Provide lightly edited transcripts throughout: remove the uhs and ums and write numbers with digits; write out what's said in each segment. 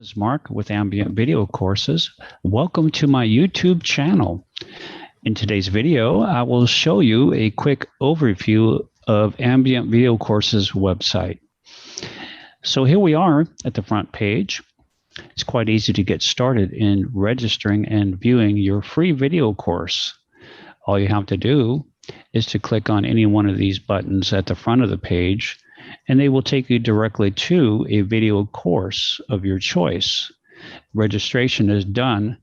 This is Mark with Ambient Video Courses. Welcome to my YouTube channel. In today's video, I will show you a quick overview of Ambient Video Courses website. So here we are at the front page. It's quite easy to get started in registering and viewing your free video course. All you have to do is to click on any one of these buttons at the front of the page, and they will take you directly to a video course of your choice. Registration is done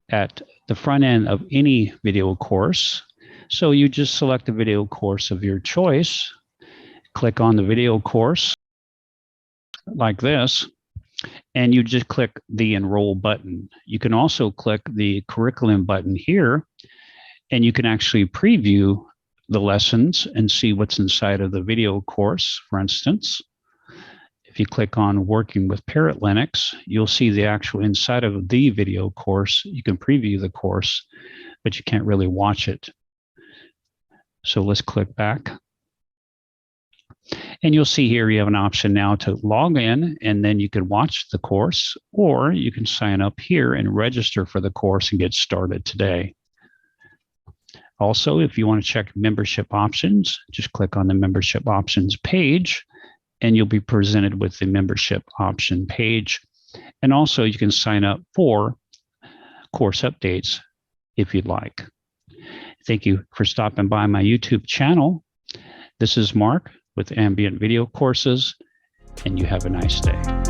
at the front end of any video course. So you just select the video course of your choice, click on the video course like this, and you just click the enroll button. You can also click the curriculum button here, and you can actually preview the lessons and see what's inside of the video course. For instance, if you click on working with Parrot Linux, you'll see the actual inside of the video course. You can preview the course, but you can't really watch it. So let's click back. And you'll see here you have an option now to log in, and then you can watch the course, or you can sign up here and register for the course and get started today. Also, if you want to check membership options, just click on the membership options page, and you'll be presented with the membership option page. And also, you can sign up for course updates if you'd like. Thank you for stopping by my YouTube channel. This is Mark with Ambient Video Courses, and you have a nice day.